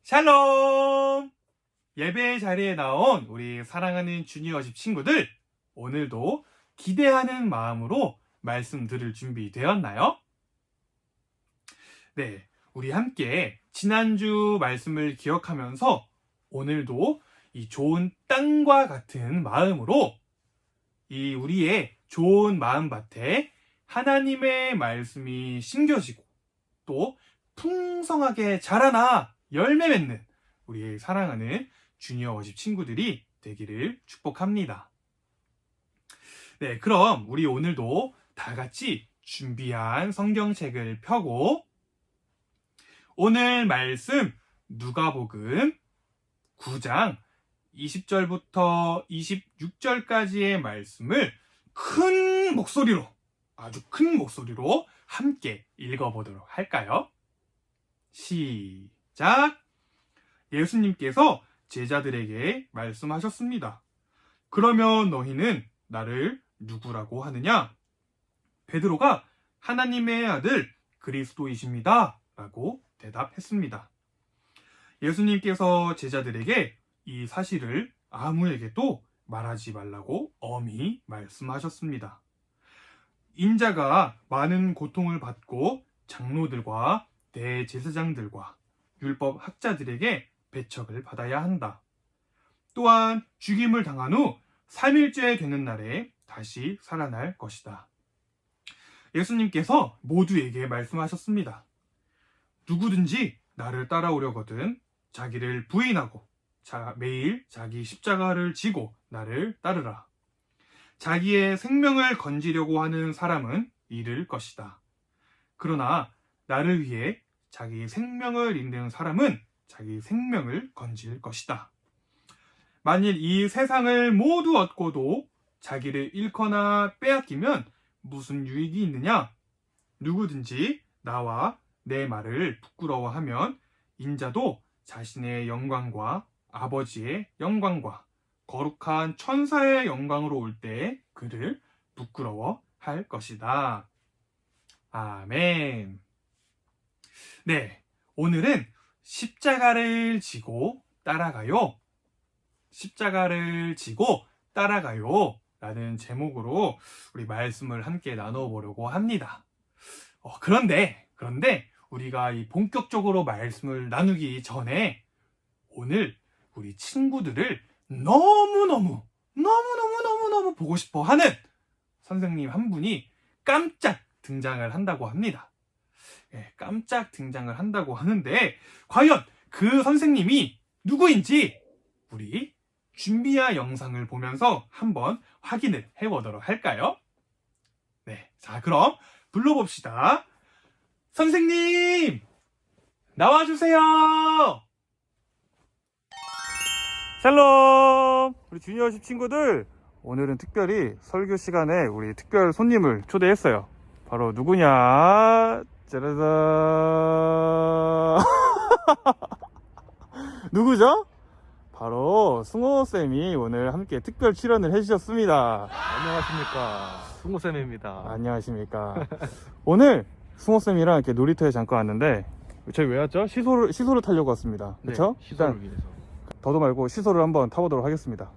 샬롬! 예배 자리에 나온 우리 사랑하는 주니어십 친구들, 오늘도 기대하는 마음으로 말씀 들을 준비 되었나요? 네, 우리 함께 지난주 말씀을 기억하면서 오늘도 이 좋은 땅과 같은 마음으로 이 우리의 좋은 마음밭에 하나님의 말씀이 심겨지고 또 풍성하게 자라나 열매 맺는 우리의 사랑하는 주니어 워십 친구들이 되기를 축복합니다. 네, 그럼 우리 오늘도 다 같이 준비한 성경책을 펴고 오늘 말씀 누가복음 9장 20절부터 26절까지의 말씀을 큰 목소리로, 아주 큰 목소리로 함께 읽어보도록 할까요? 시작! 예수님께서 제자들에게 말씀하셨습니다. 그러면 너희는 나를 누구라고 하느냐? 베드로가 하나님의 아들 그리스도이십니다. 라고 대답했습니다. 예수님께서 제자들에게 이 사실을 아무에게도 말하지 말라고 엄히 말씀하셨습니다. 인자가 많은 고통을 받고 장로들과 대제사장들과 율법 학자들에게 배척을 받아야 한다. 또한 죽임을 당한 후 3일째 되는 날에 다시 살아날 것이다. 예수님께서 모두에게 말씀하셨습니다. 누구든지 나를 따라오려거든 자기를 부인하고 매일 자기 십자가를 지고 나를 따르라. 자기의 생명을 건지려고 하는 사람은 잃을 것이다. 그러나 나를 위해 자기 생명을 잃는 사람은 자기 생명을 건질 것이다. 만일 이 세상을 모두 얻고도 자기를 잃거나 빼앗기면 무슨 유익이 있느냐? 누구든지 나와 내 말을 부끄러워하면 인자도 자신의 영광과 아버지의 영광과 거룩한 천사의 영광으로 올 때 그를 부끄러워할 것이다. 아멘. 네, 오늘은 십자가를 지고 따라가요. 십자가를 지고 따라가요. 라는 제목으로 우리 말씀을 함께 나눠보려고 합니다. 그런데 우리가 이 본격적으로 말씀을 나누기 전에 오늘 우리 친구들을 너무너무 보고 싶어 하는 선생님 한 분이 깜짝 등장을 한다고 합니다. 네, 깜짝 등장을 한다고 하는데 과연 그 선생님이 누구인지 우리 준비한 영상을 보면서 한번 확인을 해보도록 할까요? 네, 자 그럼 불러봅시다. 선생님! 나와주세요! 샬롬! 우리 주니어십 친구들, 오늘은 특별히 설교 시간에 우리 특별 손님을 초대했어요. 바로 누구냐? 짜라잔! 누구죠? 바로 승호쌤이 오늘 함께 특별 출연을 해주셨습니다. 안녕하십니까, 승호쌤입니다. 안녕하십니까. 오늘 승호쌤이랑 이렇게 놀이터에 잠깐 왔는데 저희 왜 왔죠? 시소를 타려고 왔습니다. 네, 그렇죠? 시소를 일단 위해서. 더도 말고 시소를 한번 타보도록 하겠습니다.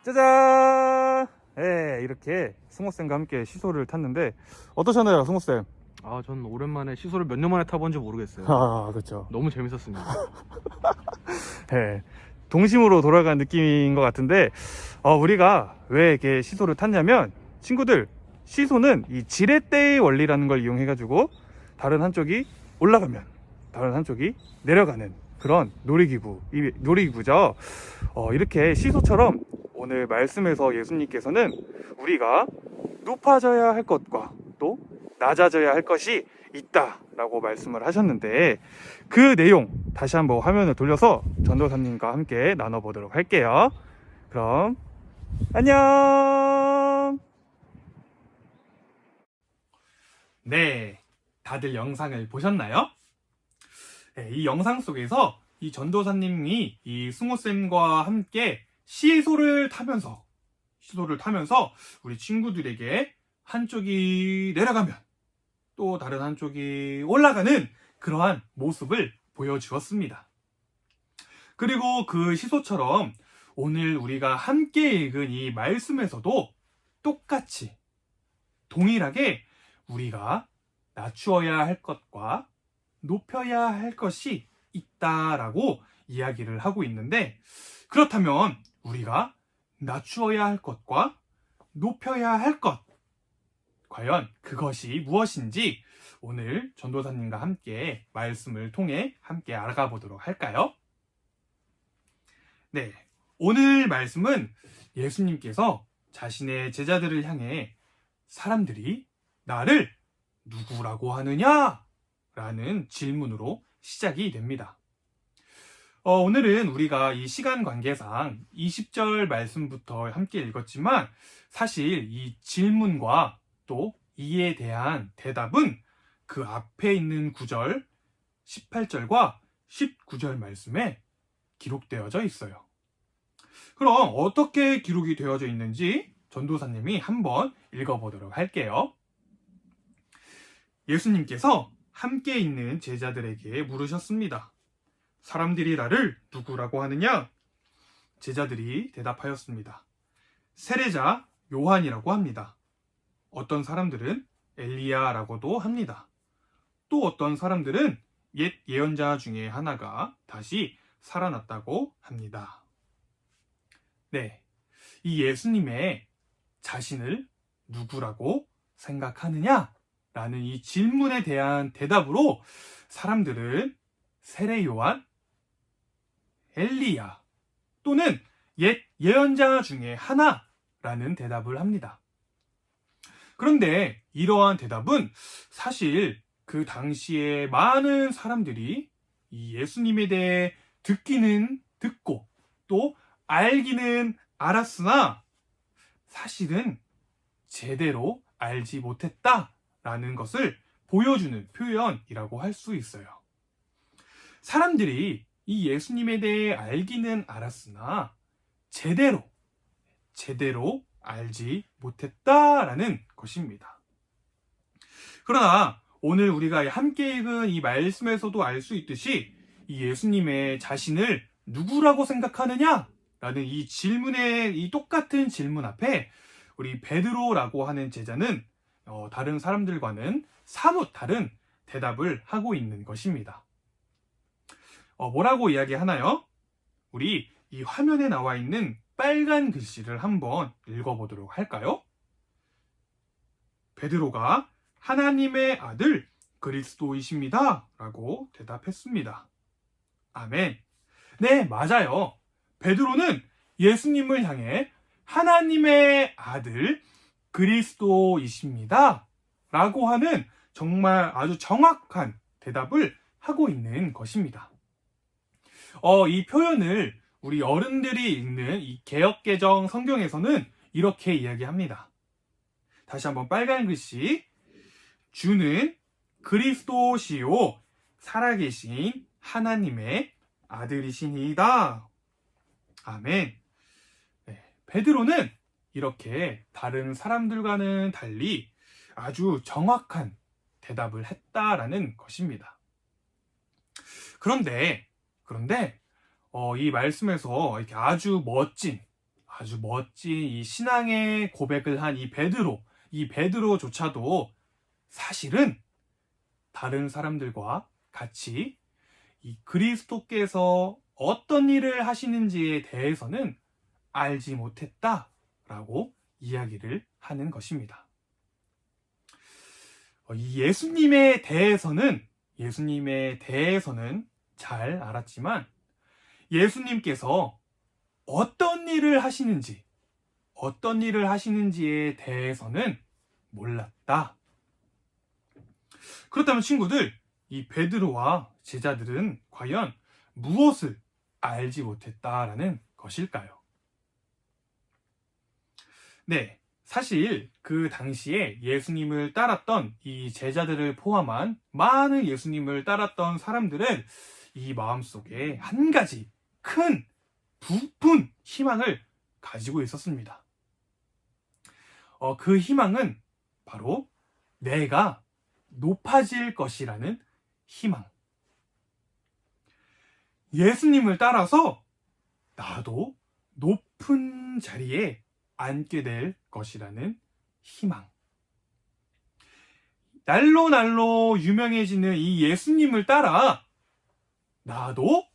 짜잔! 네, 이렇게 승호쌤과 함께 시소를 탔는데 어떠셨나요, 승호쌤? 아, 전 오랜만에 시소를 몇 년 만에 타본지 모르겠어요. 아, 그렇죠. 너무 재밌었습니다. 네, 동심으로 돌아간 느낌인 것 같은데 우리가 왜 이렇게 시소를 탔냐면 친구들, 시소는 이 지렛대의 원리라는 걸 이용해가지고 다른 한쪽이 올라가면 다른 한쪽이 내려가는 그런 놀이기구죠. 이렇게 시소처럼 오늘 말씀에서 예수님께서는 우리가 높아져야 할 것과 또 낮아져야 할 것이 있다라고 말씀을 하셨는데, 그 내용 다시 한번 화면을 돌려서 전도사님과 함께 나눠보도록 할게요. 그럼 안녕. 네, 다들 영상을 보셨나요? 네, 이 영상 속에서 이 전도사님이 이 승호쌤과 함께 시소를 타면서 우리 친구들에게 한쪽이 내려가면 또 다른 한쪽이 올라가는 그러한 모습을 보여주었습니다. 그리고 그 시소처럼 오늘 우리가 함께 읽은 이 말씀에서도 똑같이 동일하게 우리가 낮추어야 할 것과 높여야 할 것이 있다라고 이야기를 하고 있는데, 그렇다면 우리가 낮추어야 할 것과 높여야 할 것, 과연 그것이 무엇인지 오늘 전도사님과 함께 말씀을 통해 함께 알아가 보도록 할까요? 네, 오늘 말씀은 예수님께서 자신의 제자들을 향해 사람들이 나를 누구라고 하느냐? 라는 질문으로 시작이 됩니다. 오늘은 우리가 이 시간 관계상 20절 말씀부터 함께 읽었지만, 사실 이 질문과 또 이에 대한 대답은 그 앞에 있는 9절, 18절과 19절 말씀에 기록되어져 있어요. 그럼 어떻게 기록이 되어져 있는지 전도사님이 한번 읽어보도록 할게요. 예수님께서 함께 있는 제자들에게 물으셨습니다. 사람들이 나를 누구라고 하느냐? 제자들이 대답하였습니다. 세례자 요한이라고 합니다. 어떤 사람들은 엘리야라고도 합니다. 또 어떤 사람들은 옛 예언자 중에 하나가 다시 살아났다고 합니다. 네, 이 예수님의 자신을 누구라고 생각하느냐? 라는 이 질문에 대한 대답으로 사람들은 세례 요한, 엘리야 또는 옛 예언자 중에 하나라는 대답을 합니다. 그런데 이러한 대답은 사실 그 당시에 많은 사람들이 이 예수님에 대해 듣기는 듣고 또 알기는 알았으나 사실은 제대로 알지 못했다라는 것을 보여주는 표현이라고 할 수 있어요. 사람들이 이 예수님에 대해 알기는 알았으나 제대로 알지 못했다라는 것입니다. 그러나 오늘 우리가 함께 읽은 이 말씀에서도 알 수 있듯이 이 예수님의 자신을 누구라고 생각하느냐? 라는 이 질문의 이 똑같은 질문 앞에 우리 베드로라고 하는 제자는 다른 사람들과는 사뭇 다른 대답을 하고 있는 것입니다. 뭐라고 이야기하나요? 우리 이 화면에 나와 있는 빨간 글씨를 한번 읽어보도록 할까요? 베드로가 하나님의 아들 그리스도이십니다 라고 대답했습니다. 아멘. 네, 맞아요. 베드로는 예수님을 향해 하나님의 아들 그리스도이십니다 라고 하는 정말 아주 정확한 대답을 하고 있는 것입니다. 이 표현을 우리 어른들이 읽는 이 개역개정 성경에서는 이렇게 이야기합니다. 다시 한번 빨간 글씨, 주는 그리스도시요 살아계신 하나님의 아들이시니이다. 아멘. 네, 베드로는 이렇게 다른 사람들과는 달리 아주 정확한 대답을 했다라는 것입니다. 그런데 이 말씀에서 이렇게 아주 멋진 이 신앙의 고백을 한 이 베드로조차도 사실은 다른 사람들과 같이 이 그리스도께서 어떤 일을 하시는지에 대해서는 알지 못했다라고 이야기를 하는 것입니다. 이 예수님에 대해서는 잘 알았지만 예수님께서 어떤 일을 하시는지 어떤 일을 하시는지에 대해서는 몰랐다. 그렇다면 친구들, 이 베드로와 제자들은 과연 무엇을 알지 못했다라는 것일까요? 네, 사실 그 당시에 예수님을 따랐던 이 제자들을 포함한 많은 예수님을 따랐던 사람들은 이 마음속에 한 가지 큰 부푼 희망을 가지고 있었습니다. 그 희망은 바로 내가 높아질 것이라는 희망. 예수님을 따라서 나도 높은 자리에 앉게 될 것이라는 희망. 날로 날로 유명해지는 이 예수님을 따라 나도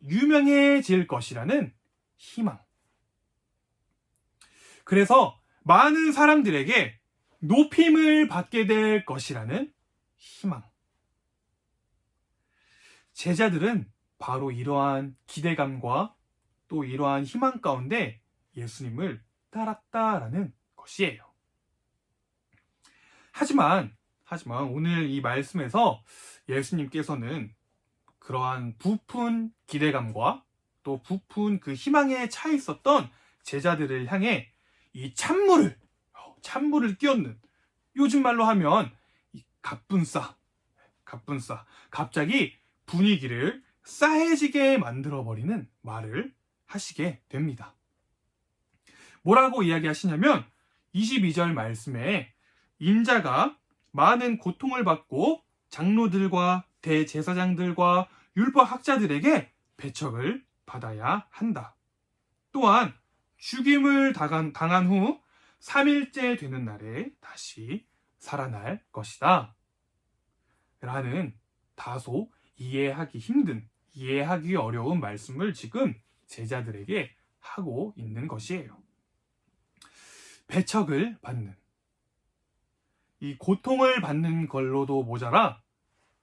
유명해질 것이라는 희망. 그래서 많은 사람들에게 높임을 받게 될 것이라는 희망. 제자들은 바로 이러한 기대감과 또 이러한 희망 가운데 예수님을 따랐다라는 것이에요. 하지만 오늘 이 말씀에서 예수님께서는 그러한 부푼 기대감과 또 부푼 그 희망에 차 있었던 제자들을 향해 이 찬물을 끼얹는, 요즘 말로 하면 이 갑분싸, 갑자기 분위기를 싸해지게 만들어버리는 말을 하시게 됩니다. 뭐라고 이야기하시냐면 22절 말씀에 인자가 많은 고통을 받고 장로들과 대제사장들과 율법학자들에게 배척을 받아야 한다. 또한 죽임을 당한 후 3일째 되는 날에 다시 살아날 것이다. 라는 다소 이해하기 힘든, 이해하기 어려운 말씀을 지금 제자들에게 하고 있는 것이에요. 배척을 받는, 이 고통을 받는 걸로도 모자라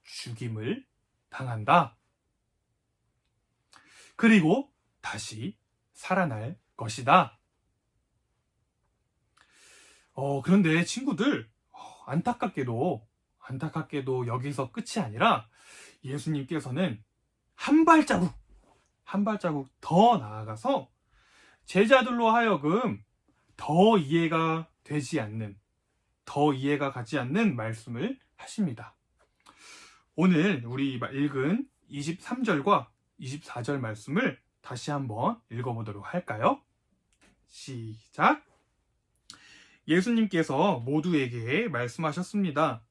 죽임을 당한다. 그리고 다시 살아날 것이다. 그런데 친구들, 안타깝게도 여기서 끝이 아니라 예수님께서는 한 발자국 더 나아가서 제자들로 하여금 더 이해가 가지 않는 말씀을 하십니다. 오늘 우리 읽은 23절과 24절 말씀을 다시 한번 읽어보도록 할까요? 시작! 예수님께서 모두에게 말씀하셨습니다.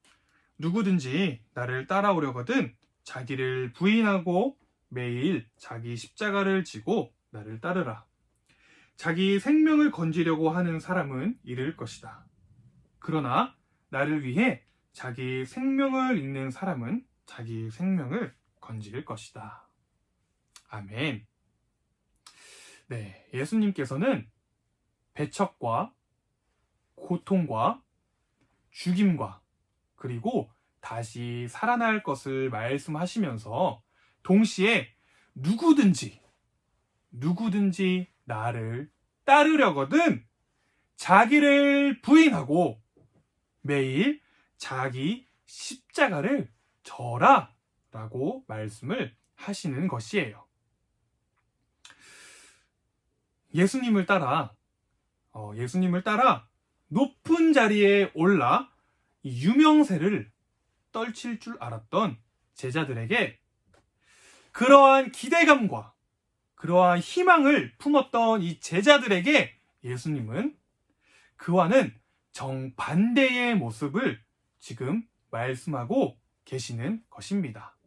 누구든지 나를 따라오려거든 자기를 부인하고 매일 자기 십자가를 지고 나를 따르라. 자기 생명을 건지려고 하는 사람은 잃을 것이다. 그러나 나를 위해 자기 생명을 잃는 사람은 자기 생명을 건질 것이다. 아멘. 네, 예수님께서는 배척과 고통과 죽임과 그리고 다시 살아날 것을 말씀하시면서 동시에 누구든지 나를 따르려거든 자기를 부인하고 매일 자기 십자가를 져라 라고 말씀을 하시는 것이에요. 예수님을 따라 높은 자리에 올라 유명세를 떨칠 줄 알았던 제자들에게 그러한 기대감과 그러한 희망을 품었던 이 제자들에게 예수님은 그와는 정반대의 모습을 지금 말씀하고 계시는 것입니다.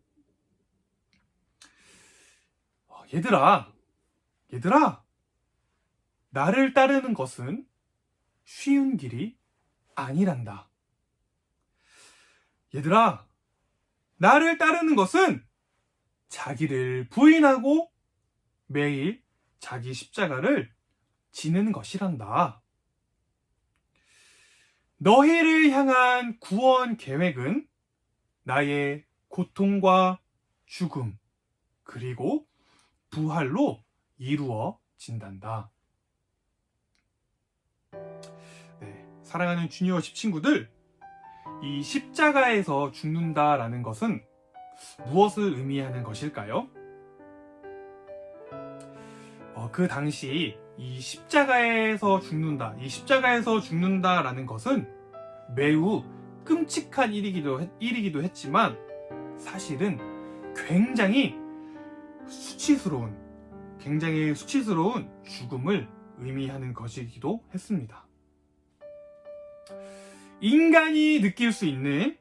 얘들아, 나를 따르는 것은 쉬운 길이 아니란다. 얘들아, 나를 따르는 것은 자기를 부인하고 매일 자기 십자가를 지는 것이란다. 너희를 향한 구원 계획은 나의 고통과 죽음, 그리고 부활로 이루어진단다. 네, 사랑하는 주니어십 친구들, 이 십자가에서 죽는다라는 것은 무엇을 의미하는 것일까요? 그 당시 이 십자가에서 죽는다라는 것은 매우 끔찍한 일이기도 했지만 사실은 굉장히 수치스러운 죽음을 의미하는 것이기도 했습니다. 인간이 느낄 수 있는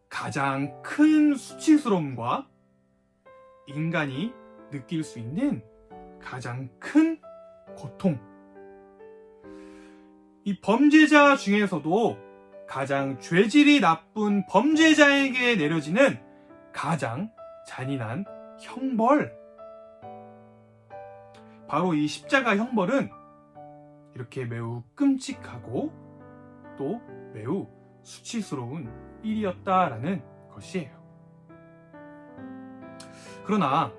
가장 큰 수치스러움과 인간이 느낄 수 있는 가장 큰 고통. 이 범죄자 중에서도 가장 죄질이 나쁜 범죄자에게 내려지는 가장 잔인한 형벌. 바로 이 십자가 형벌은 이렇게 매우 끔찍하고 또 매우 수치스러운 일이었다라는 것이에요. 그러나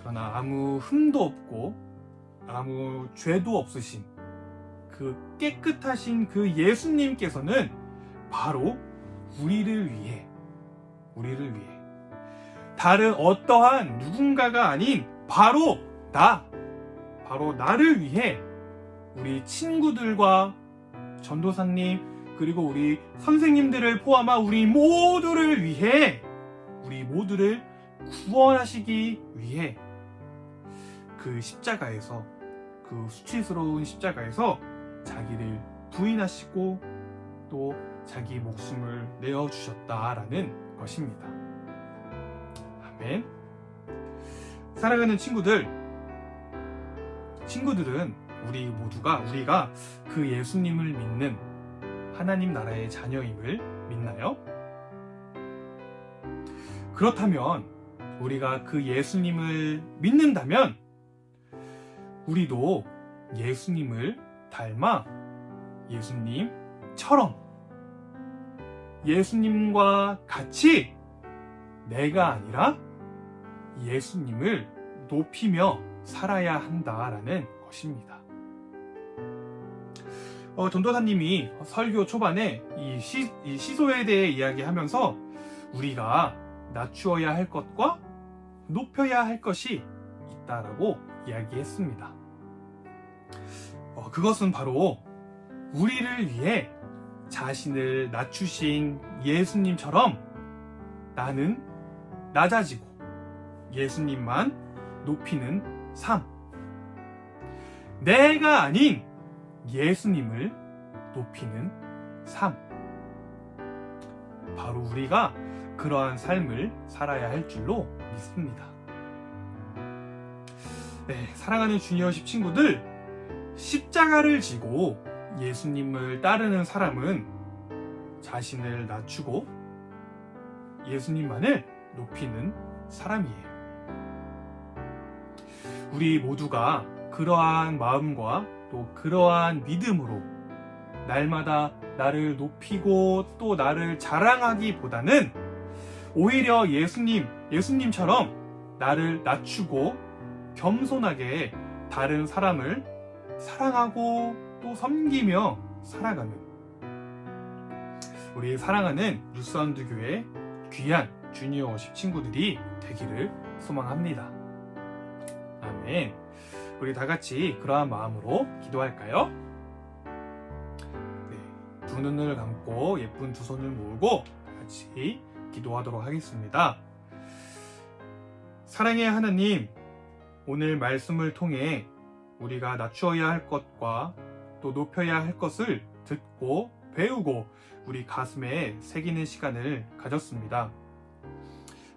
아무 흠도 없고 아무 죄도 없으신 그 깨끗하신 그 예수님께서는 바로 우리를 위해 다른 어떠한 누군가가 아닌 바로 나를 위해 우리 친구들과 전도사님 그리고 우리 선생님들을 포함한 우리 모두를 구원하시기 위해 그 십자가에서, 그 수치스러운 십자가에서 자기를 부인하시고 또 자기 목숨을 내어주셨다라는 것입니다. 아멘. 사랑하는 친구들은 우리가 그 예수님을 믿는 하나님 나라의 자녀임을 믿나요? 그렇다면 우리가 그 예수님을 믿는다면 우리도 예수님을 닮아 예수님처럼 예수님과 같이 내가 아니라 예수님을 높이며 살아야 한다라는 것입니다. 전도사님이 설교 초반에 이 시소에 대해 이야기하면서 우리가 낮추어야 할 것과 높여야 할 것이 있다라고 이야기했습니다. 그것은 바로 우리를 위해 자신을 낮추신 예수님처럼 나는 낮아지고 예수님만 높이는 삶. 내가 아닌 예수님을 높이는 삶. 바로 우리가 그러한 삶을 살아야 할 줄로 믿습니다. 네, 사랑하는 주니어십 친구들, 십자가를 지고 예수님을 따르는 사람은 자신을 낮추고 예수님만을 높이는 사람이에요. 우리 모두가 그러한 마음과 또 그러한 믿음으로 날마다 나를 높이고 또 나를 자랑하기보다는 오히려 예수님처럼 나를 낮추고 겸손하게 다른 사람을 사랑하고 또 섬기며 살아가는 우리 사랑하는 루스원드 교회 귀한 주니어십 친구들이 되기를 소망합니다. 아멘. 우리 다 같이 그러한 마음으로 기도할까요? 네, 두 눈을 감고 예쁜 두 손을 모으고 다 같이 기도하도록 하겠습니다. 사랑의 하나님, 오늘 말씀을 통해 우리가 낮추어야 할 것과 또 높여야 할 것을 듣고 배우고 우리 가슴에 새기는 시간을 가졌습니다.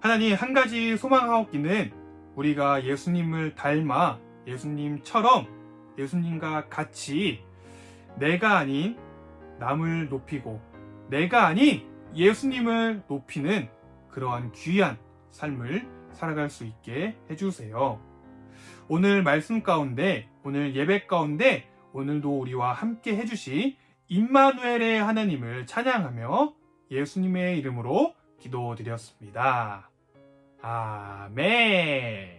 하나님, 한 가지 소망하옵기는 우리가 예수님을 닮아 예수님처럼 예수님과 같이 내가 아닌 남을 높이고 내가 아닌 예수님을 높이는 그러한 귀한 삶을 살아갈 수 있게 해주세요. 오늘 말씀 가운데, 오늘 예배 가운데 오늘도 우리와 함께 해주시 임마누엘의 하나님을 찬양하며 예수님의 이름으로 기도드렸습니다. 아멘.